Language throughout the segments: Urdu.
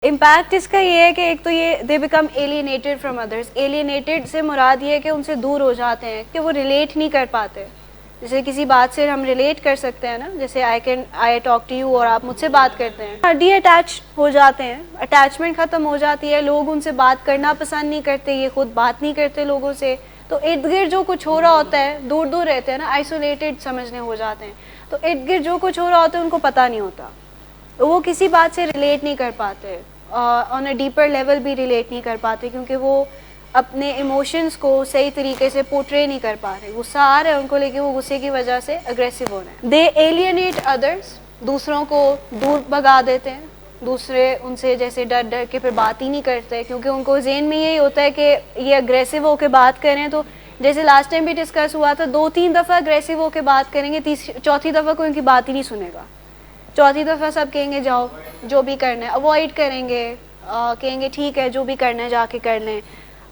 امپیکٹ اس کا یہ ہے کہ ایک تو یہ they become alienated from others. Alienated سے مراد یہ ہے کہ ان سے دور ہو جاتے ہیں, کہ وہ ریلیٹ نہیں کر پاتے. جیسے کسی بات سے ہم ریلیٹ کر سکتے ہیں نا, جیسے آئی ٹاک ٹو یو اور آپ مجھ سے بات کرتے ہیں, ڈی اٹیچ ہو جاتے ہیں, اٹیچمنٹ ختم ہو جاتی ہے, لوگ ان سے بات کرنا پسند نہیں کرتے, یہ خود بات نہیں کرتے لوگوں سے. تو ارد گرد جو کچھ ہو رہا ہوتا ہے, دور دور رہتے ہیں نا, آئسولیٹڈ سمجھنے ہو جاتے ہیں. تو ارد گرد جو کچھ ہو رہا ہوتا ہے ان کو پتہ نہیں ہوتا, وہ کسی بات سے ریلیٹ نہیں کر پاتے, آن اے ڈیپر لیول بھی ریلیٹ نہیں کر پاتے, کیونکہ وہ اپنے ایموشنس کو صحیح طریقے سے پورٹرے نہیں کر پا رہے. غصہ آ رہا ہے ان کو لیکن وہ غصے کی وجہ سے اگریسو ہو رہے ہیں. دے ایلینیٹ ادرس, دوسروں کو دور بھگا دیتے ہیں, دوسرے ان سے جیسے ڈر ڈر کے پھر بات ہی نہیں کرتے, کیونکہ ان کو ذہن میں یہی ہوتا ہے کہ یہ اگریسو ہو کے بات کریں. تو جیسے لاسٹ ٹائم بھی ڈسکس ہوا تھا, 2-3 دفعہ اگریسو ہو کے بات کریں گے, چوتھی دفعہ کوئی ان کی بات ہی نہیں سنے گا. چوتھی دفعہ سب کہیں گے جاؤ جو بھی کرنا ہے, اوائڈ کریں گے, کہیں گے ٹھیک ہے جو بھی کرنا ہے جا کے کر لیں.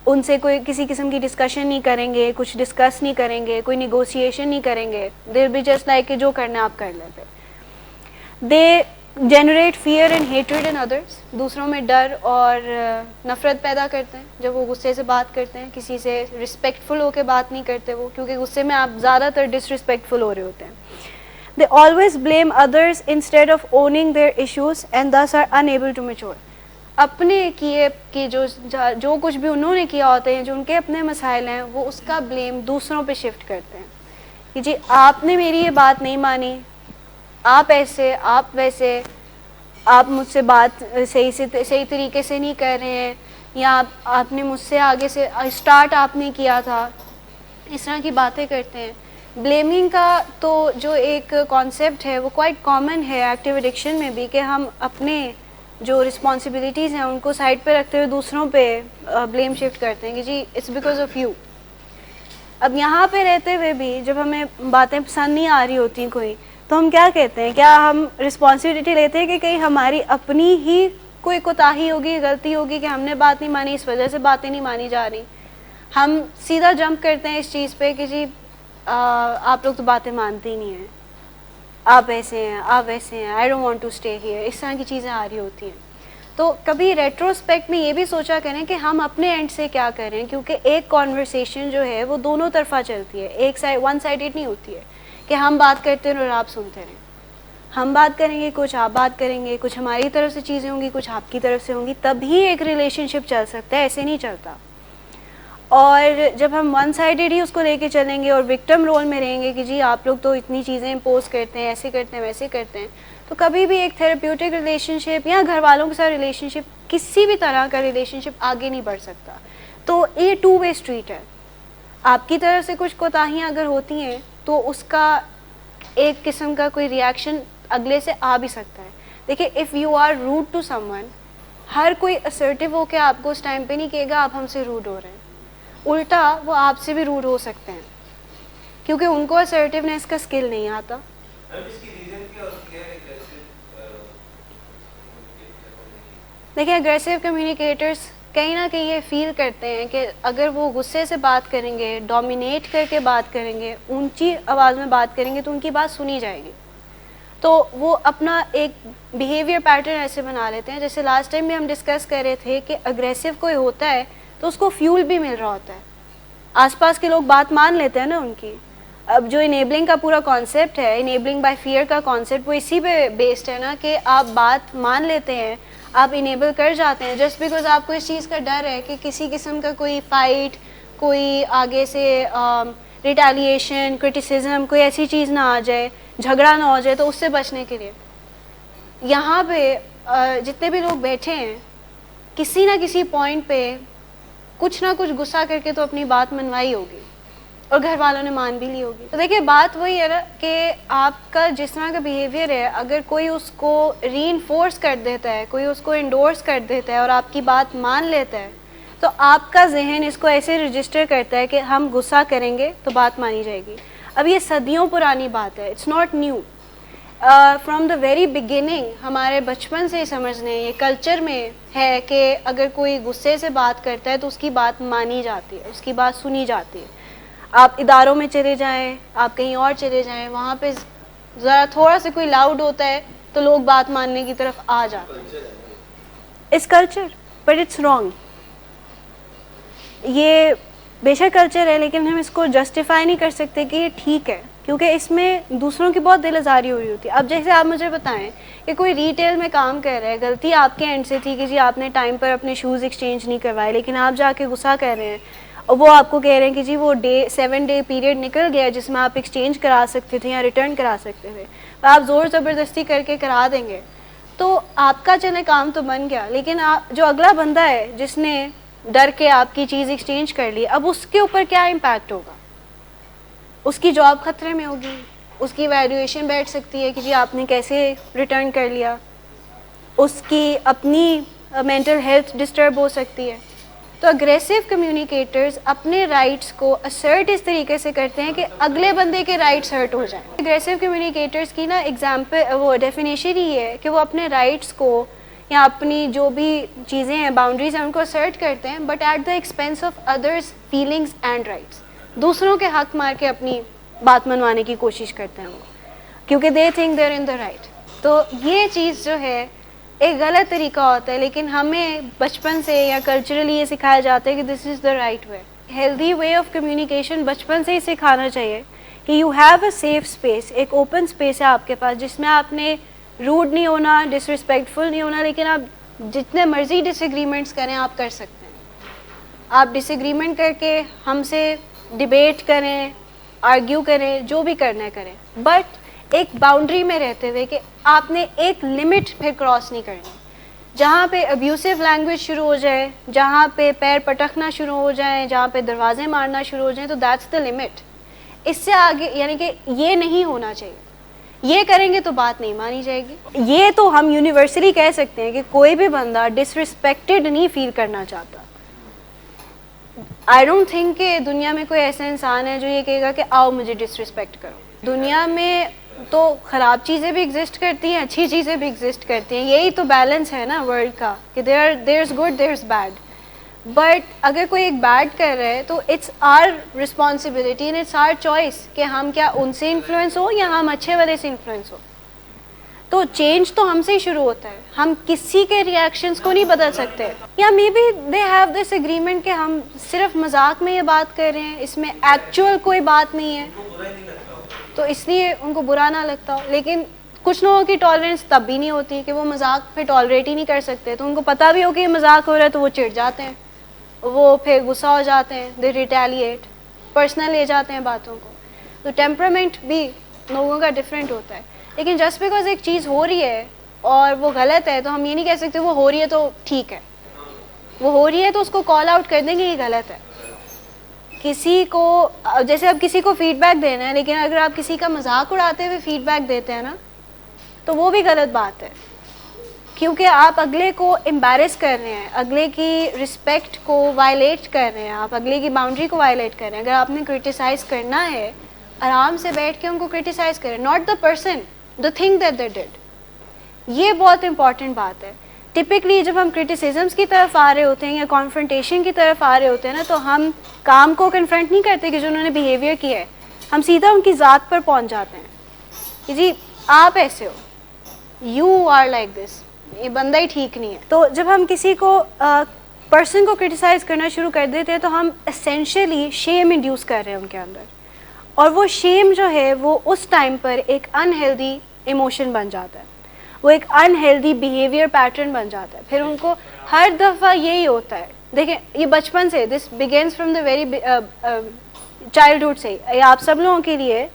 ان سے کوئی کسی قسم کی ڈسکشن نہیں کریں گے, کچھ ڈسکس نہیں کریں گے, کوئی نیگوسیشن نہیں کریں گے. They will be just like کہ جو کرنا ہے آپ کر لیں. They generate fear and hatred in others, دوسروں میں ڈر اور نفرت پیدا کرتے ہیں جب وہ غصے سے بات کرتے ہیں. کسی سے رسپیکٹفل ہو کے بات نہیں کرتے وہ, کیونکہ غصے میں آپ زیادہ تر ڈس رسپیکٹفل ہو رہے ہوتے ہیں. They always blame others instead of owning their issues and thus are unable to mature. اپنے کیے کہ جو کچھ بھی انہوں نے کیا ہوتے ہیں, جو ان کے اپنے مسائل ہیں, وہ اس کا بلیم دوسروں پہ شفٹ کرتے ہیں کہ جی آپ نے میری یہ بات نہیں مانی, آپ ایسے آپ ویسے, آپ مجھ سے بات صحیح طریقے سے نہیں کر رہے ہیں, یا آپ نے مجھ سے آگے سے اسٹارٹ آپ نے کیا تھا. اس طرح کی باتیں کرتے ہیں. بلیمنگ کا تو جو ایک کانسیپٹ ہے وہ کوائٹ کامن ہے ایکٹیو ایڈکشن میں بھی, کہ ہم اپنے جو رسپانسبلٹیز ہیں ان کو سائڈ پہ رکھتے ہوئے دوسروں پہ بلیم شفٹ کرتے ہیں کہ جی اٹس بیکاز آف یو. اب یہاں پہ رہتے ہوئے بھی جب ہمیں باتیں پسند نہیں آ رہی ہوتی کوئی, تو ہم کیا کہتے ہیں, کیا ہم رسپانسبلٹی لیتے ہیں کہ کہیں ہماری اپنی ہی کوئی کوتاہی ہوگی, غلطی ہوگی کہ ہم نے بات نہیں مانی, اس وجہ سے باتیں نہیں مانی جا رہی. ہم سیدھا جمپ کرتے ہیں اس چیز پہ کہ جی آپ لوگ تو باتیں مانتے ہی نہیں ہیں, آپ ایسے ہیں آپ ویسے ہیں, I don't want to stay here, اس طرح کی چیزیں آ رہی ہوتی ہیں. تو کبھی ریٹروسپیکٹ میں یہ بھی سوچا کریں کہ ہم اپنے اینڈ سے کیا کریں, کیونکہ ایک کانورسیشن جو ہے وہ دونوں طرفہ چلتی ہے, ایک سائڈ ون سائڈڈ نہیں ہوتی ہے کہ ہم بات کرتے ہیں اور آپ سنتے رہیں. ہم بات کریں گے, کچھ آپ بات کریں گے, کچھ ہماری طرف سے چیزیں ہوں گی, کچھ آپ کی طرف سے ہوں گی, تبھی ایک ریلیشن شپ چل سکتا ہے, ایسے نہیں چلتا. اور جب ہم ون سائڈڈ ہی اس کو لے کے چلیں گے اور وکٹم رول میں رہیں گے کہ جی آپ لوگ تو اتنی چیزیں امپوز کرتے ہیں, ایسے کرتے ہیں ویسے کرتے ہیں, تو کبھی بھی ایک تھراپیوٹک ریلیشن شپ یا گھر والوں کے ساتھ ریلیشن شپ, کسی بھی طرح کا ریلیشن شپ آگے نہیں بڑھ سکتا. تو یہ 2 وے اسٹریٹ ہے. آپ کی طرف سے کچھ کوتاہیاں اگر ہوتی ہیں تو اس کا ایک قسم کا کوئی ریئیکشن اگلے سے آ بھی سکتا ہے. دیکھیں, if you are rude to someone, ہر کوئی اسرٹیو ہو کے آپ کو اس ٹائم پہ نہیں کہے گا آپ ہم سے روڈ ہو رہے ہیں, الٹا وہ آپ سے بھی روڈ ہو سکتے ہیں کیونکہ ان کو اسرٹیونیس کا اسکل نہیں آتا. دیکھیں, اگریسو کمیونیکیٹرز کہیں نہ کہیں یہ فیل کرتے ہیں کہ اگر وہ غصے سے بات کریں گے, ڈومینیٹ کر کے بات کریں گے, اونچی آواز میں بات کریں گے, تو ان کی بات سنی جائے گی. تو وہ اپنا ایک بیہیویئر پیٹرن ایسے بنا لیتے ہیں, جیسے لاسٹ ٹائم بھی ہم ڈسکس کر رہے تھے کہ اگریسو کوئی ہوتا ہے تو اس کو فیول بھی مل رہا ہوتا ہے, آس پاس کے لوگ بات مان لیتے ہیں نا ان کی. اب جو انیبلنگ کا پورا کانسیپٹ ہے, انیبلنگ بائی فیئر کا کانسیپٹ, وہ اسی پہ بیسڈ ہے نا کہ آپ بات مان لیتے ہیں, آپ انیبل کر جاتے ہیں جسٹ بیکاز آپ کو اس چیز کا ڈر ہے کہ کسی قسم کا کوئی فائٹ, کوئی آگے سے ریٹیلیشن, کرٹیسزم, کوئی ایسی چیز نہ آ جائے, جھگڑا نہ ہو جائے, تو اس سے بچنے کے لیے یہاں پہ جتنے بھی لوگ بیٹھے ہیں کسی نہ کسی پوائنٹ پہ کچھ نہ کچھ غصہ کر کے تو اپنی بات منوائی ہوگی اور گھر والوں نے مان بھی لی ہوگی. تو دیکھیں, بات وہی ہے نا کہ آپ کا جس طرح کا بیہیویئر ہے, اگر کوئی اس کو ری انفورس کر دیتا ہے, کوئی اس کو انڈورس کر دیتا ہے اور آپ کی بات مان لیتا ہے, تو آپ کا ذہن اس کو ایسے رجسٹر کرتا ہے کہ ہم غصہ کریں گے تو بات مانی جائے گی. اب یہ صدیوں پرانی بات ہے, it's not new. From the very beginning ہمارے بچپن سے سمجھنے, یہ کلچر میں ہے کہ اگر کوئی غصے سے بات کرتا ہے تو اس کی بات مانی جاتی ہے, اس کی بات سنی جاتی ہے. آپ اداروں میں چلے جائیں, آپ کہیں اور چلے جائیں, وہاں پہ ذرا تھوڑا سا کوئی لاؤڈ ہوتا ہے تو لوگ بات ماننے کی طرف آ جاتے ہیں. It's culture, but it's wrong. یہ بے شک کلچر ہے لیکن ہم اس کو جسٹیفائی نہیں کر سکتے کہ یہ ٹھیک ہے، کیونکہ اس میں دوسروں کی بہت دل آزاری ہو رہی ہوتی ہے. اب جیسے آپ مجھے بتائیں کہ کوئی ریٹیل میں کام کر رہا ہے، غلطی آپ کے اینڈ سے تھی کہ جی آپ نے ٹائم پر اپنے شوز ایکسچینج نہیں کروائے، لیکن آپ جا کے غصہ کر رہے ہیں اور وہ آپ کو کہہ رہے ہیں کہ جی وہ 7 ڈے پیریڈ نکل گیا جس میں آپ ایکسچینج کرا سکتے تھے یا ریٹرن کرا سکتے تھے، آپ زور زبردستی کر کے کرا دیں گے تو آپ کا چلے کام تو بن گیا، لیکن جو اگلا بندہ ہے جس نے ڈر کے آپ کی چیز ایکسچینج کر لی، اب اس کے اوپر کیا امپیکٹ ہوگا؟ اس کی جاب خطرے میں ہوگی، اس کی ویلیویشن بیٹھ سکتی ہے کہ جی آپ نے کیسے ریٹرن کر لیا، اس کی اپنی مینٹل ہیلتھ ڈسٹرب ہو سکتی ہے. تو اگریسو کمیونیکیٹرز اپنے رائٹس کو اسرٹ اس طریقے سے کرتے ہیں کہ اگلے بندے کے رائٹس ہرٹ ہو جائیں. اگریسو کمیونیکیٹرز کی نا ایگزامپل وہ ڈیفینیشن ہی ہے کہ وہ اپنے رائٹس کو یا اپنی جو بھی چیزیں ہیں باؤنڈریز ہیں ان کو اسرٹ کرتے ہیں but at the expense of others feelings and rights. دوسروں کے حق مار کے اپنی بات منوانے کی کوشش کرتے ہیں وہ، کیونکہ they think they are in the right. تو یہ چیز جو ہے ایک غلط طریقہ ہوتا ہے، لیکن ہمیں بچپن سے یا کلچرلی یہ سکھایا جاتا ہے کہ this is the right way. Healthy way of communication بچپن سے ہی سکھانا چاہیے کہ you have a safe space, ایک اوپن اسپیس ہے آپ کے پاس جس میں آپ نے روڈ نہیں ہونا، ڈس ریسپیکٹفل نہیں ہونا، لیکن آپ جتنے مرضی ڈس ایگریمنٹس کریں آپ کر سکتے ہیں. آپ ڈس ایگریمنٹ کر کے ہم سے ڈبیٹ کریں، آرگیو کریں، جو بھی کرنا ہے کریں، بٹ ایک باؤنڈری میں رہتے ہوئے کہ آپ نے ایک لمٹ پھر کراس نہیں کرنی. جہاں پہ ابیوسو لینگویج شروع ہو جائے، جہاں پہ پیر پٹکنا شروع ہو جائیں، جہاں پہ دروازے مارنا شروع ہو جائیں تو دیٹس دا لمٹ. اس سے آگے یعنی کہ یہ نہیں ہونا چاہیے. یہ کریں گے تو بات نہیں مانی جائے گی. یہ تو ہم یونیورسلی کہہ سکتے ہیں کہ کوئی بھی بندہ ڈس ریسپیکٹڈ نہیں فیل کرنا چاہتا. آئی ڈونٹ تھنک کہ دنیا میں کوئی ایسا انسان ہے جو یہ کہے گا کہ آؤ مجھے ڈس ریسپیکٹ کرو. دنیا میں تو خراب چیزیں بھی ایگزسٹ کرتی ہیں، اچھی چیزیں بھی ایگزسٹ کرتی ہیں، یہی تو بیلنس ہے نا ورلڈ کا کہ there is good there is bad. But اگر کوئی ایک بیڈ کر رہا ہے تو it's our responsibility and it's our choice کہ ہم کیا ان سے انفلوئنس ہو یا ہم اچھے والے سے انفلوئنس ہو. تو چینج تو ہم سے ہی شروع ہوتا ہے. ہم کسی کے ریئیکشنس کو نہیں بدل سکتے. یا maybe they have this agreement کہ ہم صرف مذاق میں یہ بات کر رہے ہیں، اس میں ایکچوئل کوئی بات نہیں ہے تو اس لیے ان کو برا نہ لگتا ہو. لیکن کچھ لوگوں کی ٹالرنس تب بھی نہیں ہوتی کہ وہ مذاق پھر ٹالریٹ ہی نہیں کر سکتے. تو ان کو پتہ بھی ہو کہ یہ مذاق ہو رہا ہے تو وہ چڑ جاتے ہیں، وہ پھر غصہ ہو جاتے ہیں، دے ریٹیلیٹ، پرسنل لے جاتے ہیں باتوں کو. تو ٹیمپرامنٹ بھی لوگوں کا ڈفرینٹ ہوتا ہے. لیکن جسٹ بیکاز ایک چیز ہو رہی ہے اور وہ غلط ہے تو ہم یہ نہیں کہہ سکتے وہ ہو رہی ہے تو ٹھیک ہے. وہ ہو رہی ہے تو اس کو کال آؤٹ کر دیں گے یہ غلط ہے. کسی کو جیسے اب کسی کو فیڈ بیک دینا ہے، لیکن اگر آپ کسی کا مذاق اڑاتے ہوئے فیڈ بیک دیتے ہیں نا تو وہ بھی غلط بات ہے، کیونکہ آپ اگلے کو امبیرس کر رہے ہیں، اگلے کی رسپیکٹ کو وائلیٹ کر رہے ہیں، آپ اگلے کی باؤنڈری کو وائلیٹ کر رہے ہیں. اگر آپ نے کرٹیسائز کرنا ہے آرام سے بیٹھ کے ان کو کرٹیسائز کریں، not the person, the thing that they did. یہ بہت امپورٹنٹ بات ہے. ٹپکلی جب ہم کرٹیسزمس کی طرف آ رہے ہوتے ہیں یا کانفرنٹیشن کی طرف آ رہے ہوتے ہیں نا تو ہم کام کو کنفرنٹ نہیں کرتے کہ جو انہوں نے بیہیویئر کیا ہے، ہم سیدھا ان کی ذات پر پہنچ جاتے ہیں کہ جی آپ ایسے ہو، یو آر لائک دس، یہ بندہ ہی ٹھیک نہیں ہے. تو جب ہم کسی کو پرسن کو کرٹیسائز کرنا شروع کر دیتے ہیں تو ہم اسینشلی شیم انڈیوس کر رہے ہیں ان کے اندر، اور وہ شیم جو ہے وہ اس ٹائم پر ایک انہیلدی ایموشن بن جاتا ہے، وہ ایک انہیلدی بیہیویئر پیٹرن بن جاتا ہے. پھر ان کو ہر دفعہ یہی ہوتا ہے. دیکھیں یہ بچپن سے، this begins from the very childhood سے. یہ آپ سب لوگوں کے لیے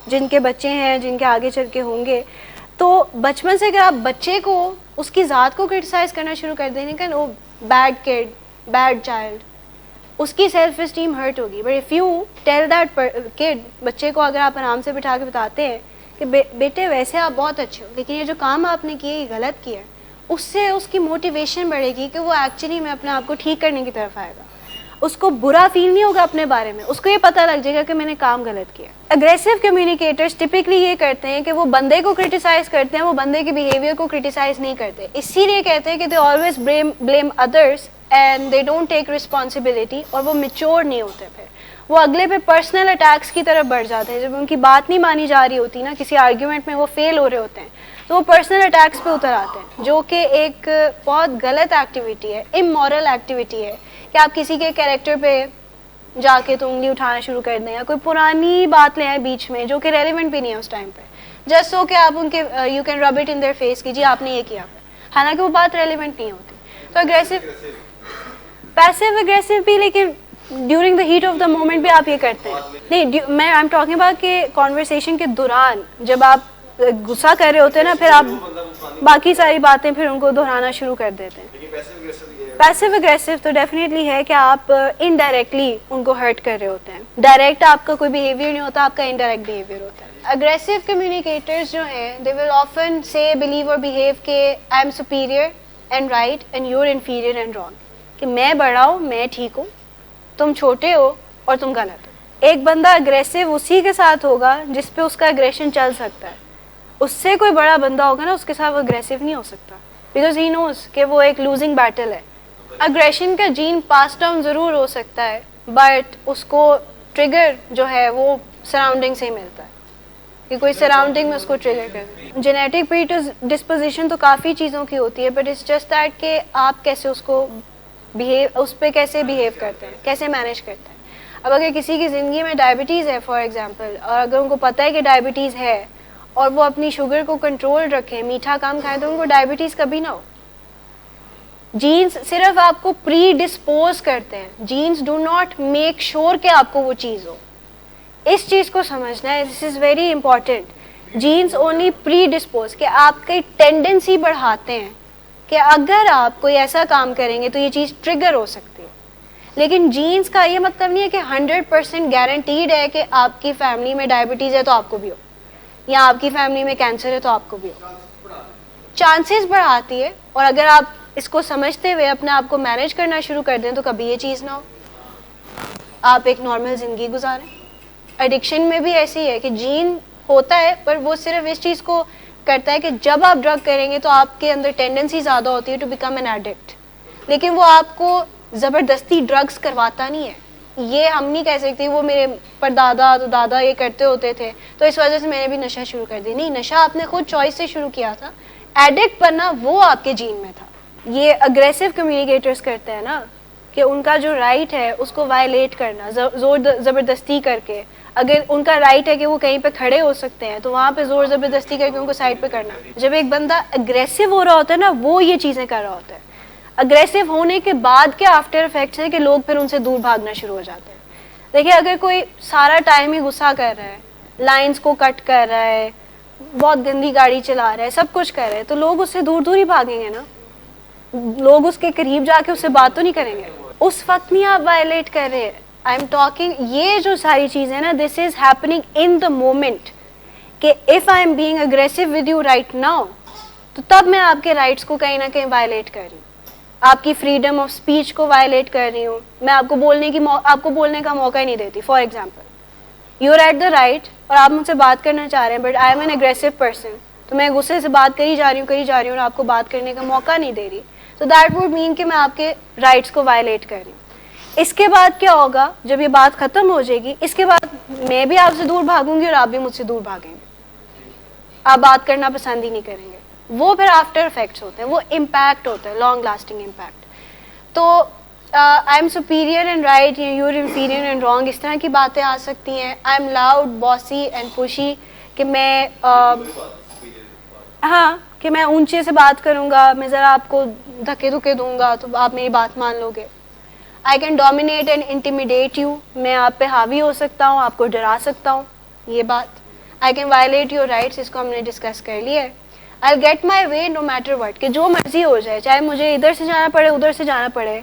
جن کے بچے ہیں، جن کے آگے چل کے ہوں گے، تو بچپن سے اگر آپ بچے کو اس کی ذات کو کرٹیسائز کرنا شروع کر دیں کہ وہ بیڈ کڈ، بیڈ چائلڈ، اس کی سیلف اسٹیم ہرٹ ہوگی. But if you tell that could, بچے کو اگر آپ آرام سے بٹھا کے بتاتے ہیں کہ بیٹے ویسے آپ بہت اچھے ہو لیکن یہ جو کام آپ نے کیے یہ غلط کیا ہے، اس سے اس کی موٹیویشن بڑھے گی کہ وہ ایکچولی میں اپنے آپ کو ٹھیک کرنے کی طرف آئے گا. اس کو برا فیل نہیں ہوگا اپنے بارے میں، اس کو یہ پتہ لگ جائے گا کہ میں نے کام غلط کیا. اگریسو کمیونیکیٹرز ٹپکلی یہ کرتے ہیں کہ وہ بندے کو کرٹیسائز کرتے ہیں، وہ بندے کے بیہیویئر کو کرٹیسائز نہیں کرتے. اسی لیے کہتے ہیں کہ they always blame others and they don't take responsibility, اور وہ میچور نہیں ہوتے. پھر وہ اگلے پہ پرسنل اٹیکس کی طرف بڑھ جاتے ہیں. جب ان کی بات نہیں مانی جا رہی ہوتی نا، کسی آرگیومنٹ میں وہ فیل ہو رہے ہوتے ہیں تو وہ پرسنل اٹیکس پہ اتر آتے ہیں، جو کہ ایک بہت غلط ایکٹیویٹی ہے، امورل ایکٹیویٹی ہے کہ آپ کسی کے کیریکٹر پہ جا کے تو انگلی اٹھانا شروع کر دیں یا کوئی پرانی بات لے آئیں بیچ میں جو کہ ریلیونٹ بھی نہیں ہے اس ٹائم پہ، جسٹ سو کہ آپ ان کے یو کین رب اٹ ان دیئر فیس کہ جی آپ نے یہ کیا، حالانکہ وہ بات ریلیونٹ نہیں ہوتی. تو اگریسو پیسو اگریسو بھی، لیکن during the heat of the moment بھی آپ یہ کرتے ہیں. نہیں، میں آئی ایم ٹاکنگ اباؤٹ کہ کانورسیشن کے دوران جب آپ غصہ کر رہے ہوتے ہیں نا، پھر آپ باقی ساری باتیں پھر ان کو دہرانا شروع کر دیتے ہیں. پیسو اگریسو تو ڈیفینیٹلی ہے کہ آپ انڈائریکٹلی ان کو ہرٹ کر رہے ہوتے ہیں. ڈائریکٹ آپ کا کوئی بیہیویئر نہیں ہوتا، آپ کا انڈائریکٹ بیہیویئر ہوتا ہے. اگریسو کمیونیکیٹرز جو ہیں they will often say believe اور بیہیو کہ I am superior and right and you are inferior and wrong, کہ میں بڑا ہوں، میں ٹھیک ہوں، تم چھوٹے ہو اور تم غلط ہو. ایک بندہ اگریسو اسی کے ساتھ ہوگا جس پہ اس کا اگریشن چل سکتا ہے. اس سے کوئی بڑا بندہ ہوگا نا، اس کے ساتھ وہ اگریسو نہیں ہو سکتا، بیکاز ہی نوز کہ وہ ایک لوزنگ بیٹل ہے. اگریشن کا جین پاس ڈاؤن ضرور ہو سکتا ہے، بٹ اس کو ٹریگر جو ہے وہ سراؤنڈنگ سے ہی ملتا ہے، کہ کوئی سراؤنڈنگ میں اس کو ٹریگر کرے. جینیٹک پری ڈسپوزیشن تو کافی چیزوں کی ہوتی ہے، بٹ اٹس جسٹ دیٹ کہ آپ کیسے اس کو اس پہ کیسے بیہیو کرتے ہیں، کیسے مینیج کرتے ہیں. اب اگر کسی کی زندگی میں ڈائبٹیز ہے فار ایگزامپل، اور اگر ان کو پتہ ہے کہ ڈائبٹیز ہے اور وہ اپنی شوگر کو کنٹرول رکھیں، میٹھا کم کھائیں، تو ان کو ڈائبٹیز کبھی نہ ہو. جینز صرف آپ کو پری ڈسپوز کرتے ہیں، jeans do not make sure کہ آپ کو وہ چیز ہو. اس چیز کو سمجھنا ہے، this is very important. Genes only predispose, کہ آپ کی ٹینڈنسی بڑھاتے ہیں کہ اگر آپ کوئی ایسا کام کریں گے تو یہ چیز ٹریگر ہو سکتی ہے. لیکن جینز کا یہ مطلب نہیں ہے کہ 100% گارنٹیڈ ہے کہ آپ کی فیملی میں ڈائبٹیز ہے تو آپ کو بھی ہو، یا آپ کی فیملی میں کینسر ہے تو آپ کو بھی ہو. چانسز بڑھاتی ہے، اور اگر آپ اس کو سمجھتے ہوئے اپنے آپ کو مینیج کرنا شروع کر دیں تو کبھی یہ چیز نہ ہو، آپ ایک نارمل زندگی گزاریں. ایڈکشن میں بھی ایسی ہے کہ جین ہوتا ہے، پر وہ صرف اس چیز کو کرتا ہے کہ جب آپ ڈرگ کریں گے تو آپ کے اندر ٹینڈنسی زیادہ ہوتی ہے ٹو بیکم این ایڈکٹ، لیکن وہ آپ کو زبردستی ڈرگس کرواتا نہیں ہے. یہ ہم نہیں کہہ سکتے وہ میرے پردادا تو دادا یہ کرتے ہوتے تھے تو اس وجہ سے میں نے بھی نشہ شروع کر دی. نہیں، نشہ آپ نے خود چوائس سے شروع کیا تھا، ایڈکٹ بننا وہ آپ کے جین میں تھا. یہ اگریسو کمیونیکیٹرز کرتے ہیں نا کہ ان کا جو رائٹ ہے اس کو وائلیٹ کرنا، زور زبردستی کر کے. اگر ان کا رائٹ ہے کہ وہ کہیں پہ کھڑے ہو سکتے ہیں تو وہاں پہ زور زبردستی کر کے ان کو سائڈ پہ کرنا. جب ایک بندہ اگریسو ہو رہا ہوتا ہے نا، وہ یہ چیزیں کر رہا ہوتا ہے. اگریسو ہونے کے بعد کے آفٹر افیکٹس ہیں کہ لوگ پھر ان سے دور بھاگنا شروع ہو جاتے ہیں. دیکھیں، اگر کوئی سارا ٹائم ہی غصہ کر رہا ہے، لائنز کو کٹ کر رہا ہے، بہت گندی گاڑی چلا رہا ہے، سب کچھ کر رہا ہے، تو لوگ اس سے دور دور ہی بھاگیں گے نا. لوگ اس کے قریب جا کے اس سے بات تو نہیں کریں گے. اس وقت نہیں آپ وائلیٹ کر رہے. آئی ایم ٹاکنگ، یہ جو ساری چیزیں نا، this is happening in the moment, کہ if I am being aggressive with you right now, تو تب میں آپ کے رائٹس کو کہیں نہ کہیں وائلیٹ کر رہی ہوں، آپ کی فریڈم آف اسپیچ کو وائلیٹ کر رہی ہوں. میں آپ کو بولنے کا موقع ہی نہیں دیتی. For example, you are at the right اور آپ مجھ سے بات کرنا چاہ رہے ہیں، but I am an aggressive person, تو میں غصے سے بات کری جا رہی ہوں اور آپ کو بات کرنے کا موقع نہیں دے رہی. تو دیٹ وڈ مین کہ میں آپ کے رائٹس کو وائلیٹ کر رہی ہوں. اس کے بعد کیا ہوگا؟ جب یہ بات ختم ہو جائے گی، اس کے بعد میں بھی آپ سے دور بھاگوں گی اور آپ بھی مجھ سے دور بھاگیں گے. آپ بات کرنا پسند ہی نہیں کریں گے. وہ پھر آفٹر افیکٹس ہوتے ہیں، وہ امپیکٹ ہوتا ہے، لانگ لاسٹنگ امپیکٹ. تو I am superior and right, you are inferior and wrong, اس طرح کی باتیں آ سکتی ہیں. I am loud, bossy and pushy, کہ میں ہاں کہ میں اونچے سے بات کروں گا، میں ذرا آپ کو دھکے دھکے دوں گا تو آپ میری بات مان لو گے. I can dominate and intimidate you, میں آپ پہ حاوی ہو سکتا ہوں، آپ کو ڈرا سکتا ہوں. یہ بات I can violate your rights, اس کو ہم نے ڈسکس کر لیا ہے. I get my way no matter what, کہ جو مرضی ہو جائے، چاہے مجھے ادھر سے جانا پڑے ادھر سے جانا پڑے،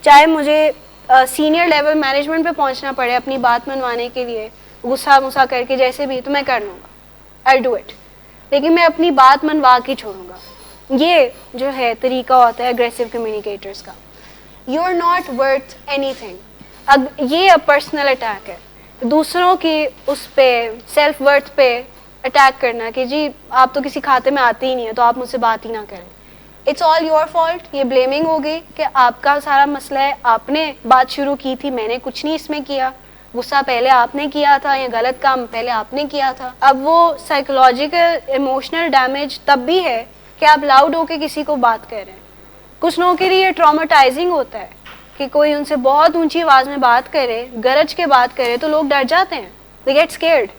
چاہے مجھے سینئر لیول مینجمنٹ پہ پہنچنا پڑے اپنی بات منوانے کے لیے، غصہ کر کے جیسے بھی، تو میں کر لوں گا. آئی ڈو اٹ، لیکن میں اپنی بات منوا کے چھوڑوں گا. یہ جو ہے طریقہ ہوتا ہے اگریسو کمیونیکیٹرز کا. یو آر ناٹ ورتھ اینی تھنگ. اب یہ پرسنل اٹیک ہے، دوسروں کی اس پہ سیلف ورتھ پہ اٹیک کرنا کہ جی آپ تو کسی کھاتے میں آتے ہی نہیں ہیں تو آپ مجھ سے بات ہی نہ کریں. It's all your fault. یہ بلیمنگ ہوگی کہ آپ کا سارا مسئلہ ہے، آپ نے بات شروع کی تھی، میں نے کچھ نہیں اس میں کیا. غصہ پہلے آپ نے کیا تھا یا غلط کام پہلے آپ نے کیا تھا. اب وہ سائیکولوجیکل ایموشنل ڈیمیج تب بھی ہے کہ آپ لاؤڈ ہو کے کسی کو بات کر رہے ہیں. کچھ لوگوں کے لیے ٹراماٹائزنگ ہوتا ہے کہ کوئی ان سے بہت اونچی آواز میں بات کرے, گرج کے بات کرے تو لوگ ڈر جاتے ہیں, they get scared,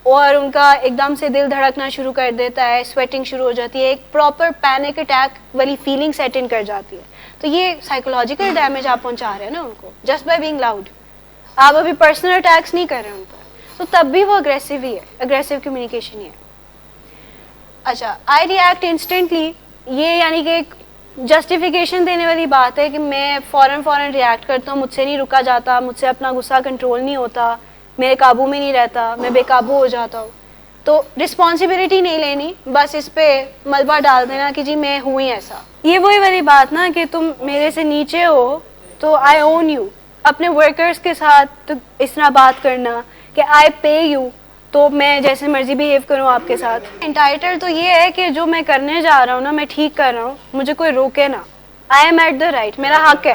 اور ان کا ایک دم سے دل دھڑکنا شروع کر دیتا ہے, سویٹنگ شروع ہو جاتی ہے, ایک پراپر پینک اٹیک والی فیلنگ سیٹ ان کر جاتی ہے. تو یہ سائیکولوجیکل ڈیمیج آپ پہنچا رہے ہیں نا ان کو جسٹ بائی بینگ لاؤڈ. آپ ابھی پرسنل اٹیکس نہیں کر رہے ان پر, تو تب بھی وہ اگریسو ہی ہے, اگریسو کمیونیکیشن ہی ہے. اچھا, آئی ری ایکٹ انسٹنٹلی, یہ یعنی کہ ایک جسٹیفیکیشن دینے والی بات ہے کہ میں فوراً ریئیکٹ کرتا ہوں, مجھ سے نہیں رکا جاتا, مجھ سے اپنا غصہ کنٹرول نہیں ہوتا, میرے قابو میں نہیں رہتا, میں بے قابو ہو جاتا ہوں. تو رسپانسبلٹی نہیں لینی, بس اس پہ ملبہ ڈال دینا کہ جی میں ہوں ہی ایسا. یہ وہی والی بات نا کہ تم میرے سے نیچے ہو تو آئی اون یو. اپنے ورکرز کے ساتھ تو اس طرح بات کرنا کہ آئی پے یو, تو میں جیسے مرضی بیہیو کروں آپ کے ساتھ. انٹائٹل تو یہ ہے کہ جو میں کرنے جا رہا ہوں نا میں ٹھیک کر رہا ہوں, مجھے کوئی روکے نا. I am at the right, میرا حق ہے,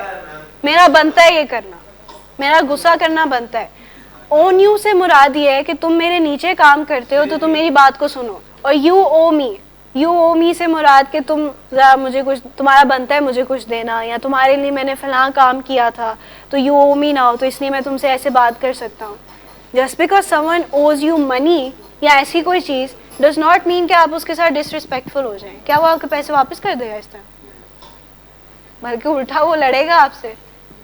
میرا بنتا ہے یہ کرنا, میرا غصہ کرنا بنتا ہے. اون یو سے مراد یہ ہے کہ تم میرے نیچے کام کرتے ہو تو تم میری بات کو سنو. اور یو او می, یو او می سے مراد کہ تم ذرا مجھے کچھ, تمہارا بنتا ہے مجھے کچھ دینا, یا تمہارے لیے میں نے فلاں کام کیا تھا تو یو او می نہ ہو, تو اس لیے میں تم سے ایسے بات کر سکتا ہوں. Just because someone owes you money یا ایسی کوئی چیز ڈز ناٹ مین کہ آپ اس کے ساتھ ڈس ریسپیکٹفل ہو جائیں. کیا وہ آپ کے پیسے واپس کر دے گا اس طرح؟ بلکہ الٹا وہ لڑے گا آپ سے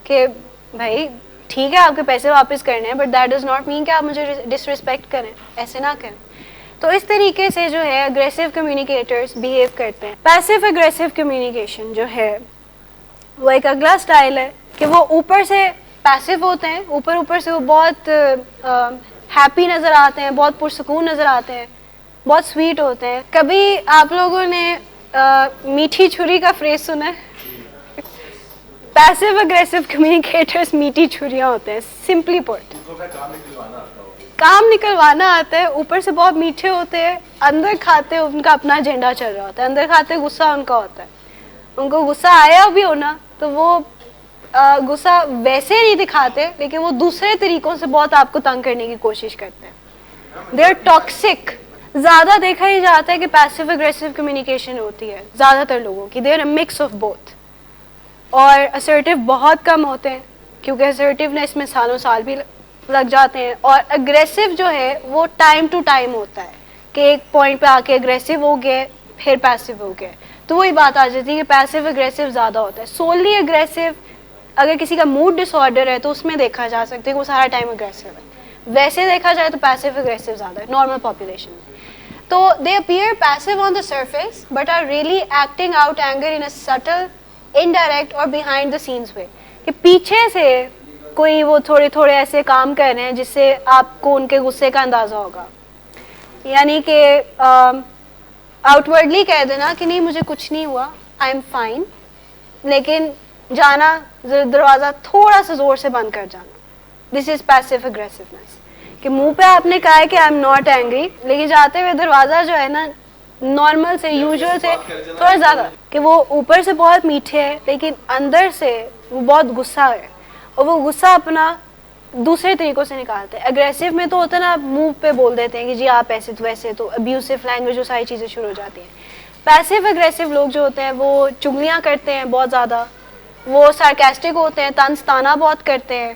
کہ بھائی ٹھیک ہے آپ کے پیسے واپس کرنے ہیں, but that does not mean کہ آپ مجھے ڈس ریسپیکٹ کریں, ایسے نہ کریں. تو اس طریقے سے جو ہے اگریسو کمیونیکیٹرز بیہیو کرتے ہیں. پیسو اگریسو کمیونیکیشن جو ہے وہ ایک اگلا سٹائل ہے کہ وہ اوپر سے پیسو ہوتے ہیں, اوپر سے وہ بہت ہیپی نظر آتے ہیں, بہت پرسکون نظر آتے ہیں, بہت سویٹ ہوتے ہیں. کبھی آپ لوگوں نے میٹھی چھری کا فریز سنا ہے؟ پیسو اگریسو کمیونیکیٹرز میٹھی چھریاں ہوتے ہیں, سمپلی پٹ. کام نکلوانا آتا ہے, اوپر سے بہت میٹھے ہوتے ہیں, اندر کھاتے ان کا اپنا ایجنڈا چل رہا ہوتا ہے, اندر کھاتے غصہ ان کا ہوتا ہے. ان کو غصہ آیا بھی ہونا تو وہ غصہ ویسے نہیں دکھاتے, لیکن وہ دوسرے طریقوں سے بہت آپ کو تنگ کرنے کی کوشش کرتے ہیں. They are toxic. زیادہ دیکھا ہی جاتا ہے کہ پیسو اگریسو کمیونیکیشن ہوتی ہے زیادہ تر لوگوں کی, they are a mix of both. اور اسرٹیو بہت کم ہوتے ہیں کیونکہ اسرٹیونیس میں سالوں سال بھی لگ جاتے ہیں. اور اگریسو جو ہے وہ ٹائم ٹو ٹائم ہوتا ہے کہ ایک پوائنٹ پہ آ کے اگریسو ہو گئے پھر پیسو ہو گئے, تو وہی بات آ جاتی ہے کہ پیسو اگریسو زیادہ ہوتا ہے. سوللی اگریسو اگر کسی کا موڈ ڈس آرڈر ہے تو اس میں دیکھا جا سکتا ہے کہ وہ سارا ٹائم اگریسو ہے. ویسے دیکھا جائے تو پیسو اگریسو زیادہ ہے نارمل پاپولیشن میں. تو they appear passive on the surface but are really acting out anger in a subtle indirect اور بیہائنڈ دا سینس وے, کہ پیچھے سے کوئی وہ تھوڑے ایسے کام کر رہے ہیں جس سے آپ کو ان کے غصے کا اندازہ ہوگا. یعنی کہ آؤٹ ورڈلی کہہ دینا کہ نہیں مجھے کچھ نہیں ہوا, آئی ایم فائن, لیکن جانا دروازہ تھوڑا سا زور سے بند کر جانا. دس از پیسو اگریسونیس, کہ منہ پہ آپ نے کہا ہے کہ آئی ایم ناٹ اینگری, لیکن جاتے ہوئے دروازہ جو ہے نا نارمل سے یوزول سے تھوڑا زیادہ, کہ وہ اوپر سے بہت میٹھے ہے لیکن اندر سے وہ بہت غصہ ہے, اور وہ غصہ اپنا دوسرے طریقوں سے نکالتے ہیں. اگریسو میں تو ہوتا ہے نا آپ منہ پہ بول دیتے ہیں کہ جی آپ ایسے تو ویسے, تو ابیوسو لینگویج, وہ ساری چیزیں شروع ہو جاتی ہیں. پیسو اگریسو لوگ جو ہوتے ہیں وہ چگلیاں کرتے ہیں بہت زیادہ, وہ سارکیسٹک ہوتے ہیں, طنز طانہ بہت کرتے ہیں,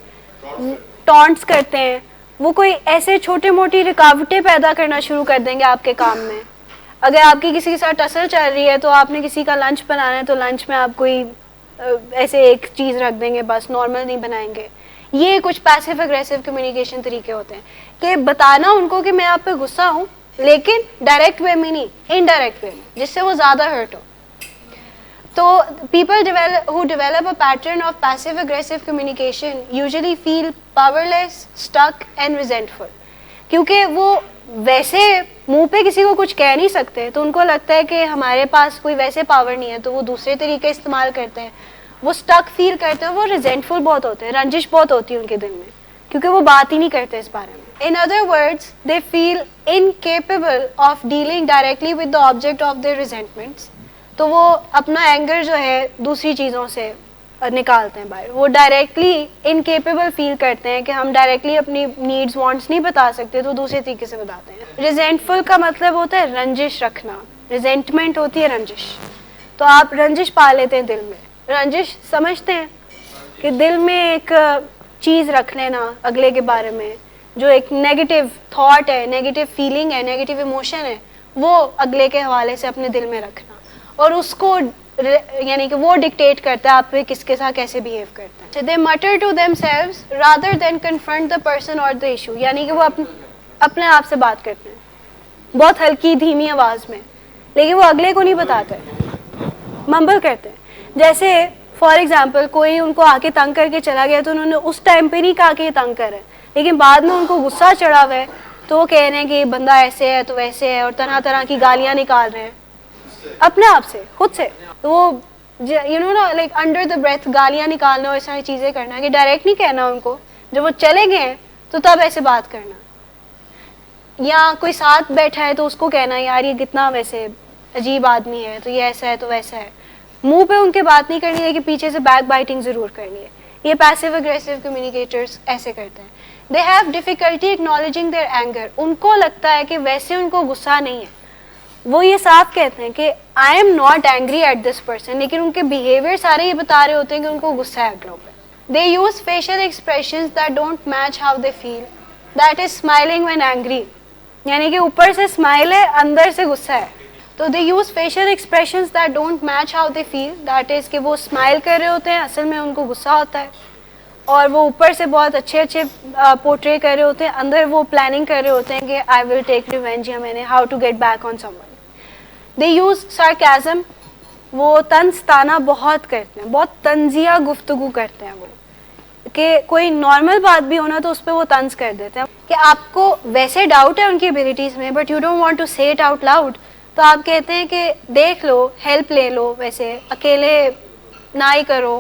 ٹونٹس کرتے ہیں, وہ کوئی ایسے چھوٹے موٹی رکاوٹیں پیدا کرنا شروع کر دیں گے آپ کے کام میں. اگر آپ کی کسی کے ساتھ ٹسل چل رہی ہے تو آپ نے کسی کا لنچ بنانا ہے تو لنچ میں آپ کوئی ایسے ایک چیز رکھ دیں گے, بس نارمل نہیں بنائیں گے. یہ کچھ پیسو اگریسو کمیونیکیشن طریقے ہوتے ہیں کہ بتانا ان کو کہ میں آپ پہ غصہ ہوں, لیکن ڈائریکٹ وے میں نہیں, انڈائریکٹ وے میں, جس سے وہ زیادہ ہرٹ ہو. تو people who develop a pattern of passive aggressive communication usually feel powerless, stuck and resentful. کیونکہ وہ ویسے منہ پہ کسی کو کچھ کہہ نہیں سکتے تو ان کو لگتا ہے کہ ہمارے پاس کوئی ویسے پاور نہیں ہے, تو وہ دوسرے طریقے استعمال کرتے ہیں. وہ اسٹک فیل کرتے ہیں, وہ ریزینٹفل بہت ہوتے ہیں, رنجش بہت ہوتی ہے ان کے دل میں, کیونکہ وہ بات ہی نہیں کرتے اس بارے میں. In other words, they feel incapable of dealing directly with the object of their resentments. تو وہ اپنا اینگر جو ہے دوسری چیزوں سے نکالتے ہیں باہر. وہ ڈائریکٹلی انکیپیبل فیل کرتے ہیں کہ ہم ڈائریکٹلی اپنی نیڈز وانٹس نہیں بتا سکتے, تو دوسرے طریقے سے بتاتے ہیں. ریزینٹفل کا مطلب ہوتا ہے رنجش رکھنا. ریزینٹمنٹ ہوتی ہے رنجش. تو آپ رنجش پا لیتے ہیں دل میں. رنجش سمجھتے ہیں کہ دل میں ایک چیز رکھ لینا اگلے کے بارے میں, جو ایک نیگیٹو تھاٹ ہے, نیگیٹو فیلنگ ہے, نیگیٹو ایموشن ہے, وہ اگلے کے حوالے سے اپنے دل میں رکھنا, اور اس کو یعنی کہ وہ ڈکٹیٹ کرتا ہے آپ پہ کس کے ساتھ کیسے بیہیو کرتا ہے. they mutter to themselves rather than confront the person or the issue. یعنی کہ وہ اپنے آپ سے بات کرتے ہیں بہت ہلکی دھیمی آواز میں, لیکن وہ اگلے کو نہیں بتاتے, ممبل کرتے ہیں. جیسے فار ایگزامپل کوئی ان کو آ کے تنگ کر کے چلا گیا, تو انہوں نے اس ٹائم پہ نہیں کہا کہ یہ تنگ کر ہے, لیکن بعد میں ان کو غصہ چڑھا ہوا ہے تو وہ کہہ رہے ہیں کہ یہ بندہ ایسے ہے تو ویسے ہے, اور طرح طرح کی گالیاں نکال رہے ہیں اپنے آپ سے, خود سے. تو وہ یو نو نا لائک انڈر دا بریتھ گالیاں نکالنا اور اس طرح چیزیں کرنا, کہ ڈائریکٹ نہیں کہنا ان کو, جب وہ چلے گئے ہیں تو تب ایسے بات کرنا. یا کوئی ساتھ بیٹھا ہے تو اس کو کہنا یار یہ کتنا ویسے عجیب آدمی ہے, تو یہ ایسا ہے تو ویسا ہے. منہ پہ ان کے بات نہیں کرنی ہے کہ پیچھے سے بیک بائٹنگ ضرور کرنی ہے. یہ پیسو اگریسو کمیونیکیٹرز ایسے کرتے ہیں. They have difficulty acknowledging their anger. ان کو لگتا ہے کہ ویسے ان کو غصہ نہیں ہے, وہ یہ صاف کہتے ہیں کہ I am not angry at this person, لیکن ان کے بیہیویئر سارے یہ بتا رہے ہوتے ہیں کہ ان کو غصہ ہے اگلوں پہ. They use facial expressions that don't match how they feel, that is smiling when angry. یعنی کہ اوپر سے اسمائل ہے, اندر سے غصہ ہے. تو they use facial expressions that don't match how they feel, that is کہ وہ اسمائل کر رہے ہوتے ہیں, اصل میں ان کو غصہ ہوتا ہے, اور وہ اوپر سے بہت اچھے پورٹری کر رہے ہوتے ہیں, اندر وہ پلاننگ کر رہے ہوتے ہیں کہ آئی ول ٹیک ریونج, یا میں نے how to get back on someone. They use sarcasm. وہ طنز تانا بہت کرتے ہیں, بہت طنزیہ گفتگو کرتے ہیں وہ, کہ کوئی نارمل بات بھی ہونا تو اس پہ وہ طنز کر دیتے ہیں. کہ آپ کو ویسے ڈاؤٹ ہے ان کی ایبلٹیز میں, but you don't want to say it out loud, تو آپ کہتے ہیں کہ دیکھ لو, ہیلپ لے لو, ویسے اکیلے نہ ہی کرو.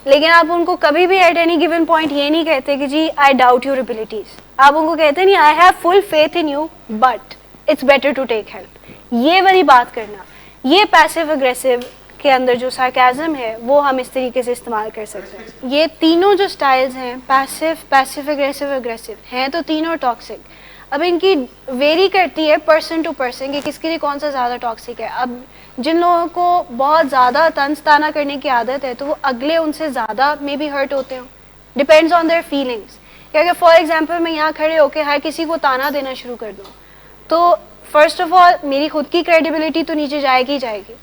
لیکن آپ ان کو کبھی بھی ایٹ اینی گیون پوائنٹ یہ نہیں کہتے کہ جی آئی ڈاؤٹ یور ایبلٹیز. آپ ان کو کہتے نہیں I have full faith in you but it's better to take help. یہ والی بات کرنا, یہ پیسو اگریسو کے اندر جو سارکیزم ہے وہ ہم اس طریقے سے استعمال کر سکتے ہیں. یہ تینوں جو سٹائلز ہیں, پیسو اگریسو, اگریسو, ہیں تو تینوں ٹاکسک. اب ان کی ویری کرتی ہے پرسن ٹو پرسن کہ کس کے لیے کون سا زیادہ ٹاکسک ہے. اب جن لوگوں کو بہت زیادہ طنز تانا کرنے کی عادت ہے تو وہ اگلے ان سے زیادہ مے بی ہرٹ ہوتے ہوں, ڈپینڈز آن دیئر فیلنگس. کہ اگر فار ایگزامپل میں یہاں کھڑے ہو کے ہر کسی کو تانا دینا شروع کر دوں, تو فرسٹ آف آل میری خود کی کریڈیبلٹی تو نیچے جائے گی جائے گی,